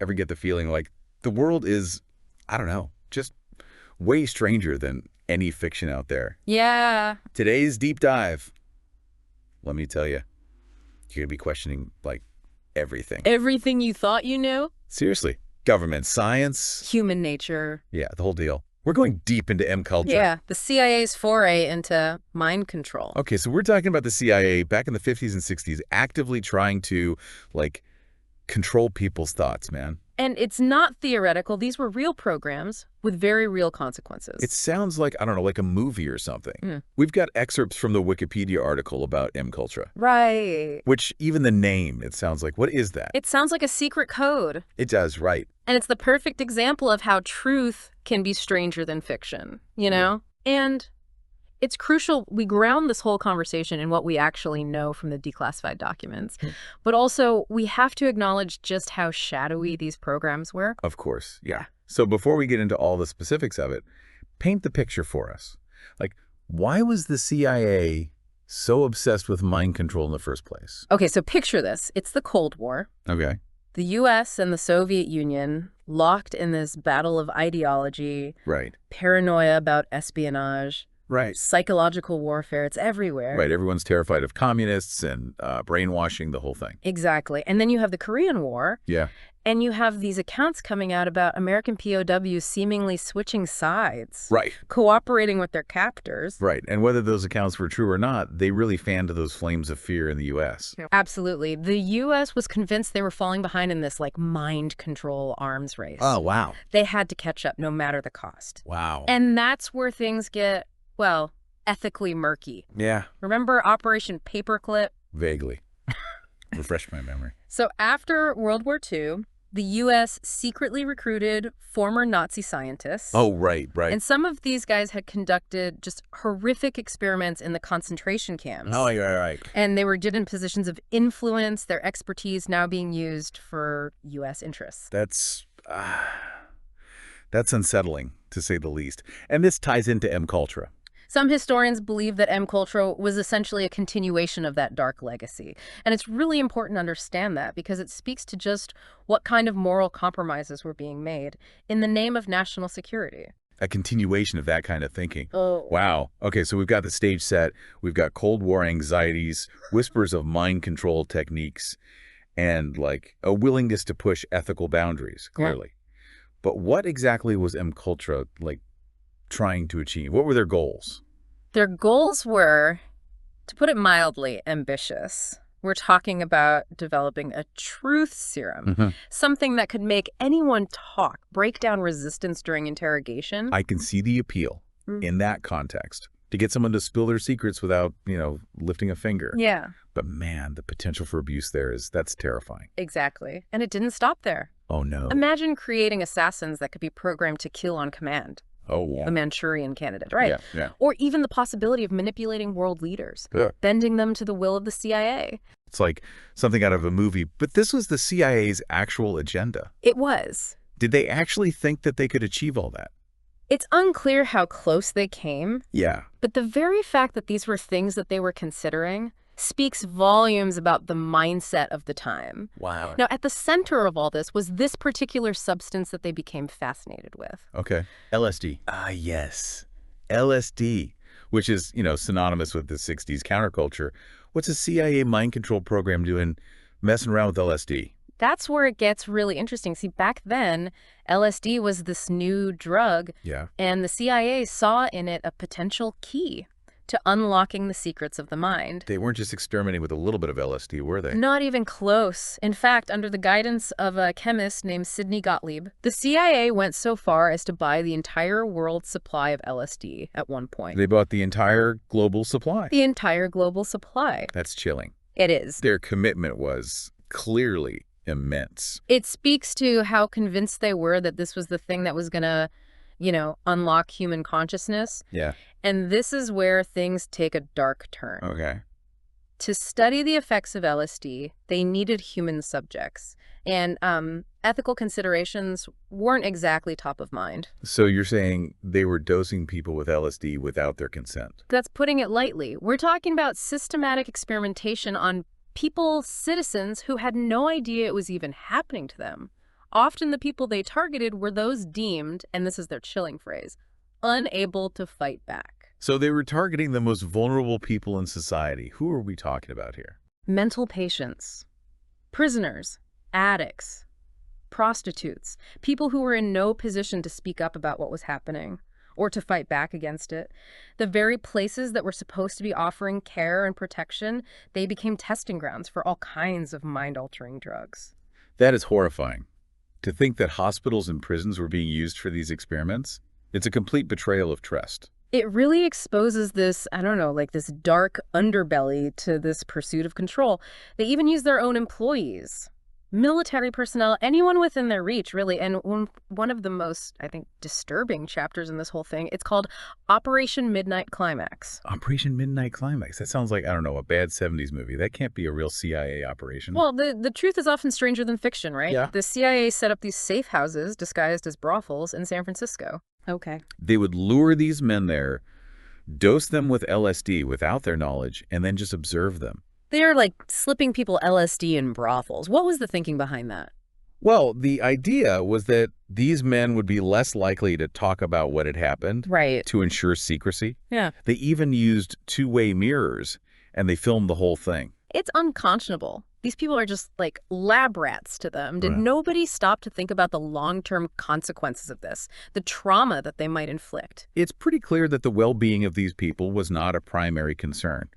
ever get the feeling like the world is, I don't know, just way stranger than any fiction out there? Yeah. Today's deep dive, let me tell you, you're going to be questioning, like, everything. Everything you thought you knew? Seriously. Government, science. Human nature. Yeah, the whole deal. We're going deep into MKUltra. Yeah, the CIA's foray into mind control. Okay, so we're talking about the CIA back in the 50s and 60s actively trying to, like, control people's thoughts, man. And it's not theoretical. These were real programs with very real consequences. It sounds like, I don't know, like a movie or something. Mm. We've got excerpts from the Wikipedia article about MKUltra. Right. Which, even the name, it sounds like, what is that? It sounds like a secret code. It does, right. And it's the perfect example of how truth can be stranger than fiction, you know? Yeah. And it's crucial we ground this whole conversation in what we actually know from the declassified documents. But also, we have to acknowledge just how shadowy these programs were. Of course, yeah. So before we get into all the specifics of it, paint the picture for us. Like, why was the CIA so obsessed with mind control in the first place? Okay, so picture this. It's the Cold War. Okay. The U.S. and the Soviet Union locked in this battle of ideology, right, paranoia about espionage, right, psychological warfare. It's everywhere. Right, everyone's terrified of communists and brainwashing, the whole thing. Exactly. And then you have the Korean War. Yeah. And you have these accounts coming out about American POWs seemingly switching sides. Right. Cooperating with their captors. Right. And whether those accounts were true or not, they really fanned those flames of fear in the U.S. Absolutely. The U.S. was convinced they were falling behind in this, like, mind control arms race. Oh, wow. They had to catch up no matter the cost. Wow. And that's where things get, well, ethically murky. Yeah. Remember Operation Paperclip? Vaguely. Refresh my memory. So after World War II, the U.S. secretly recruited former Nazi scientists. Oh, right, right. And some of these guys had conducted just horrific experiments in the concentration camps. Oh, right. And they were in positions of influence, their expertise now being used for U.S. interests. That's unsettling, to say the least. And this ties into MKUltra. Some historians believe that MKUltra was essentially a continuation of that dark legacy. And it's really important to understand that because it speaks to just what kind of moral compromises were being made in the name of national security. A continuation of that kind of thinking. Oh. Wow. Okay, so we've got the stage set. We've got Cold War anxieties, whispers of mind control techniques, and, like, a willingness to push ethical boundaries, clearly. Yeah. But what exactly was MKUltra, like, trying to achieve? What were their goals? Their goals were, to put it mildly, ambitious. We're talking about developing a truth serum, something that could make anyone talk, break down resistance during interrogation. I can see the appeal in that context, to get someone to spill their secrets without, lifting a finger. Yeah. But man, the potential for abuse that's terrifying. Exactly. And it didn't stop there. Oh, no. Imagine creating assassins that could be programmed to kill on command. Oh, yeah. The Manchurian candidate, right? Yeah. Or even the possibility of manipulating world leaders, bending them to the will of the CIA. It's like something out of a movie, but this was the CIA's actual agenda. It was. Did they actually think that they could achieve all that? It's unclear how close they came. Yeah. But the very fact that these were things that they were considering speaks volumes about the mindset of the time. Wow. Now, at the center of all this was this particular substance that they became fascinated with. Okay. LSD. Ah, yes. LSD, which is, synonymous with the 60s counterculture. What's a CIA mind control program doing messing around with LSD? That's where it gets really interesting. See, back then, LSD was this new drug. Yeah. And the CIA saw in it a potential key to unlocking the secrets of the mind. They weren't just experimenting with a little bit of LSD, were they? Not even close. In fact, under the guidance of a chemist named Sidney Gottlieb, the CIA went so far as to buy the entire world's supply of LSD at one point. They bought the entire global supply. The entire global supply. That's chilling. It is. Their commitment was clearly immense. It speaks to how convinced they were that this was the thing that was going to, unlock human consciousness. Yeah. And this is where things take a dark turn. Okay. To study the effects of LSD, they needed human subjects. And ethical considerations weren't exactly top of mind. So you're saying they were dosing people with LSD without their consent? That's putting it lightly. We're talking about systematic experimentation on people, citizens, who had no idea it was even happening to them. Often the people they targeted were those deemed, and this is their chilling phrase, unable to fight back. So they were targeting the most vulnerable people in society. Who are we talking about here? Mental patients, prisoners, addicts, prostitutes, people who were in no position to speak up about what was happening or to fight back against it. The very places that were supposed to be offering care and protection, they became testing grounds for all kinds of mind-altering drugs. That is horrifying. To think that hospitals and prisons were being used for these experiments, it's a complete betrayal of trust. It really exposes this, I don't know, like this dark underbelly to this pursuit of control. They even use their own employees, military personnel, anyone within their reach, really. And one of the most, I think, disturbing chapters in this whole thing, it's called Operation Midnight Climax. Operation Midnight Climax. That sounds like, I don't know, a bad 70s movie. That can't be a real CIA operation. Well, the truth is often stranger than fiction, right? Yeah. The CIA set up these safe houses disguised as brothels in San Francisco. Okay. They would lure these men there, dose them with LSD without their knowledge, and then just observe them. They're like slipping people LSD in brothels. What was the thinking behind that? Well, the idea was that these men would be less likely to talk about what had happened Right. to ensure secrecy. Yeah. They even used two-way mirrors, and they filmed the whole thing. It's unconscionable. These people are just like lab rats to them. Did Right. nobody stop to think about the long-term consequences of this, the trauma that they might inflict? It's pretty clear that the well-being of these people was not a primary concern.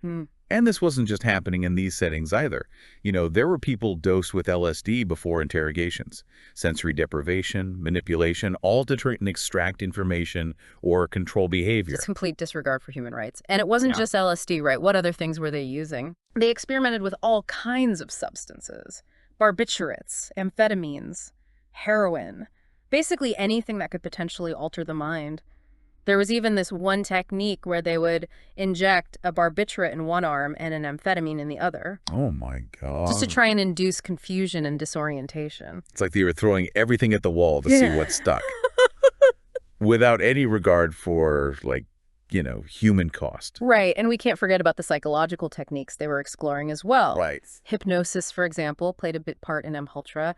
And this wasn't just happening in these settings either. You know, there were people dosed with LSD before interrogations, sensory deprivation, manipulation, all to try and extract information or control behavior. Just complete disregard for human rights. And it wasn't Yeah. just LSD, right? What other things were they using? They experimented with all kinds of substances. Barbiturates, amphetamines, heroin, basically anything that could potentially alter the mind. There was even this one technique where they would inject a barbiturate in one arm and an amphetamine in the other, Oh my God. just to try and induce confusion and disorientation. It's like they were throwing everything at the wall to see what stuck. Without any regard for, like, you know, human cost. Right, and we can't forget about the psychological techniques they were exploring as well. Right. Hypnosis, for example, played a big part in MKUltra.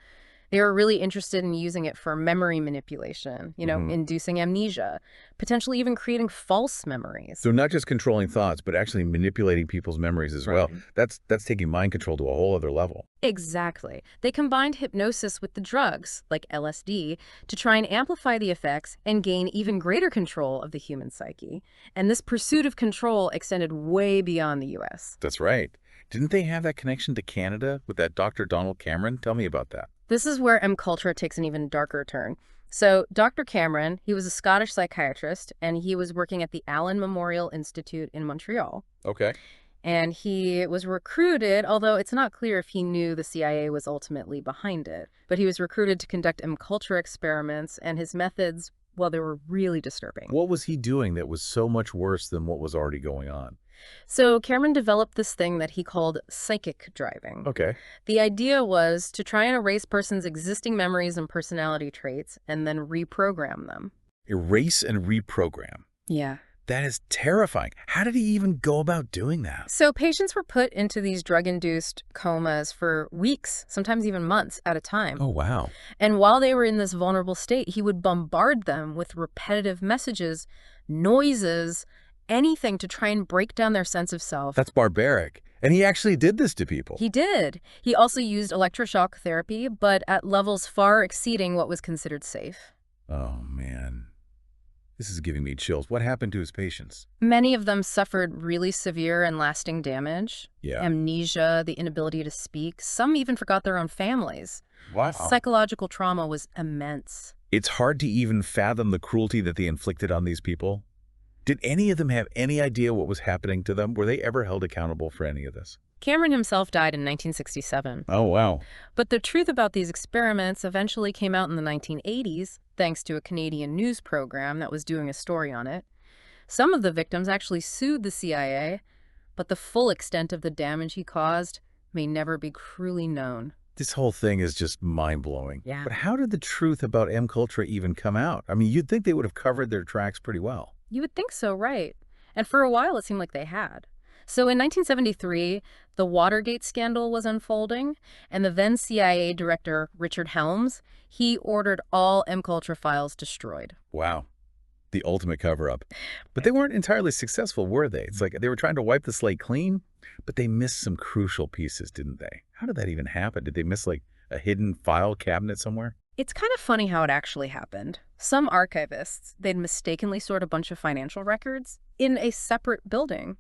They were really interested in using it for memory manipulation, you know, inducing amnesia, potentially even creating false memories. So not just controlling thoughts, but actually manipulating people's memories as well. That's taking mind control to a whole other level. Exactly. They combined hypnosis with the drugs, like LSD, to try and amplify the effects and gain even greater control of the human psyche. And this pursuit of control extended way beyond the U.S. That's right. Didn't they have that connection to Canada with that Dr. Donald Cameron? Tell me about that. This is where MKUltra takes an even darker turn. So Dr. Cameron, he was a Scottish psychiatrist, and he was working at the Allen Memorial Institute in Montreal. Okay. And he was recruited, although it's not clear if he knew the CIA was ultimately behind it, but he was recruited to conduct MKUltra experiments, and his methods, well, they were really disturbing. What was he doing that was so much worse than what was already going on? So Cameron developed this thing that he called psychic driving. Okay. The idea was to try and erase person's existing memories and personality traits and then reprogram them. Erase and reprogram. Yeah. That is terrifying. How did he even go about doing that? So patients were put into these drug-induced comas for weeks, sometimes even months at a time. Oh, wow. And while they were in this vulnerable state, he would bombard them with repetitive messages, noises, anything to try and break down their sense of self. That's barbaric. And he actually did this to people. He did. He also used electroshock therapy, but at levels far exceeding what was considered safe. Oh, man. This is giving me chills. What happened to his patients? Many of them suffered really severe and lasting damage. Yeah. Amnesia, the inability to speak. Some even forgot their own families. Wow. Psychological trauma was immense. It's hard to even fathom the cruelty that they inflicted on these people. Did any of them have any idea what was happening to them? Were they ever held accountable for any of this? Cameron himself died in 1967. Oh, wow. But the truth about these experiments eventually came out in the 1980s, thanks to a Canadian news program that was doing a story on it. Some of the victims actually sued the CIA, but the full extent of the damage he caused may never be truly known. This whole thing is just mind-blowing. Yeah. But how did the truth about MKUltra even come out? I mean, you'd think they would have covered their tracks pretty well. You would think so, right? And for a while, it seemed like they had. So in 1973, the Watergate scandal was unfolding, and the then CIA director, Richard Helms, he ordered all MKUltra files destroyed. Wow. The ultimate cover-up. But they weren't entirely successful, were they? It's like they were trying to wipe the slate clean, but they missed some crucial pieces, didn't they? How did that even happen? Did they miss, like, a hidden file cabinet somewhere? It's kind of funny how it actually happened. Some archivists, they'd mistakenly stored a bunch of financial records in a separate building.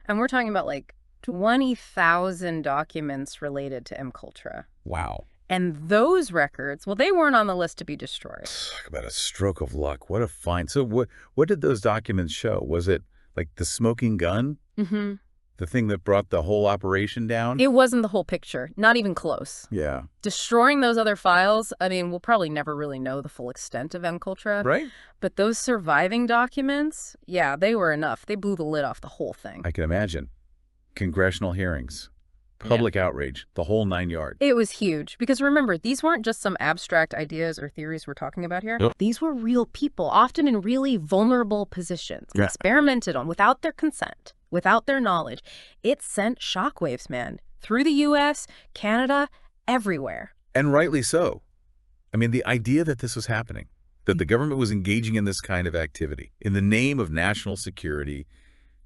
And we're talking about like 20,000 documents related to MKUltra. Wow. And those records, well, they weren't on the list to be destroyed. Talk about a stroke of luck. What a find. So what did those documents show? Was it like the smoking gun? Mm-hmm. The thing that brought the whole operation down? It wasn't the whole picture, not even close. Yeah. Destroying those other files, I mean, we'll probably never really know the full extent of MKUltra. Right? But those surviving documents, yeah, they were enough. They blew the lid off the whole thing. I can imagine. Congressional hearings, public outrage, the whole 9 yards. It was huge because remember, these weren't just some abstract ideas or theories we're talking about here. Yep. These were real people, often in really vulnerable positions, Yeah. experimented on without their consent, without their knowledge. It sent shockwaves, man, through the U.S., Canada, everywhere. And rightly so. I mean, the idea that this was happening, that the government was engaging in this kind of activity in the name of national security,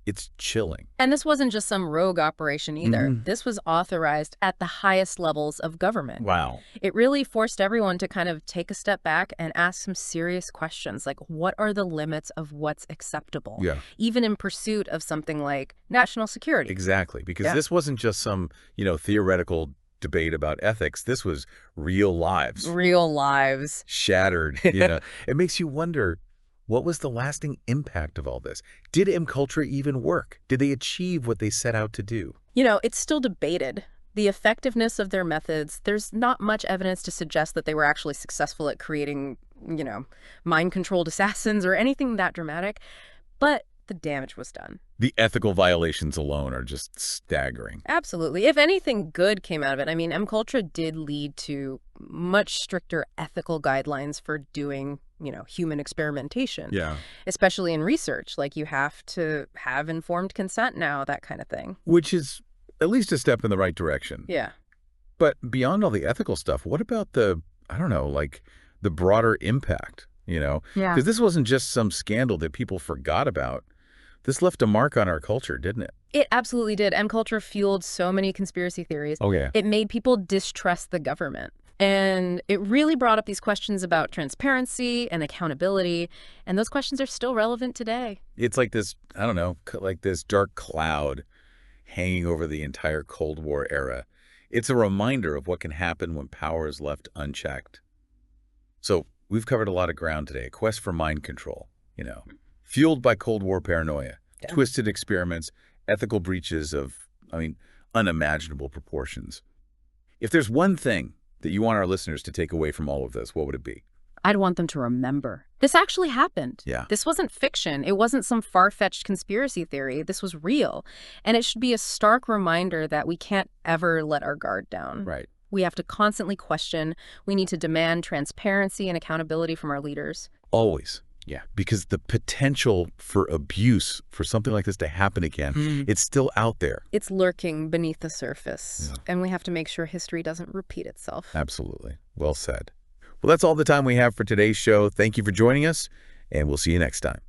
it's chilling. And this wasn't just some rogue operation either. Mhm. This was authorized at the highest levels of government. Wow. It really forced everyone to kind of take a step back and ask some serious questions, like what are the limits of what's acceptable, Yeah. even in pursuit of something like national security. Exactly. Because Yeah. this wasn't just some, theoretical debate about ethics. This was real lives Real lives. shattered. It makes you wonder, what was the lasting impact of all this? Did MKUltra even work? Did they achieve what they set out to do? It's still debated. The effectiveness of their methods, there's not much evidence to suggest that they were actually successful at creating, mind-controlled assassins or anything that dramatic. But the damage was done. The ethical violations alone are just staggering. Absolutely. If anything good came out of it, I mean, MKUltra did lead to much stricter ethical guidelines for doing, human experimentation. Yeah. Especially in research. Like, you have to have informed consent now, that kind of thing. Which is at least a step in the right direction. Yeah. But beyond all the ethical stuff, what about the broader impact, Yeah. Because this wasn't just some scandal that people forgot about. This left a mark on our culture, didn't it? It absolutely did. MKUltra fueled so many conspiracy theories. Oh, yeah. It made people distrust the government. And it really brought up these questions about transparency and accountability. And those questions are still relevant today. It's like this, like this dark cloud hanging over the entire Cold War era. It's a reminder of what can happen when power is left unchecked. So we've covered a lot of ground today. A quest for mind control, fueled by Cold War paranoia, twisted experiments, ethical breaches of, unimaginable proportions. If there's one thing that you want our listeners to take away from all of this, what would it be? I'd want them to remember. This actually happened. Yeah. This wasn't fiction. It wasn't some far-fetched conspiracy theory. This was real. And it should be a stark reminder that we can't ever let our guard down. Right. We have to constantly question. We need to demand transparency and accountability from our leaders. Always. Yeah. Because the potential for abuse, for something like this to happen again, it's still out there. It's lurking beneath the surface. Yeah. And we have to make sure history doesn't repeat itself. Absolutely. Well said. Well, that's all the time we have for today's show. Thank you for joining us, and we'll see you next time.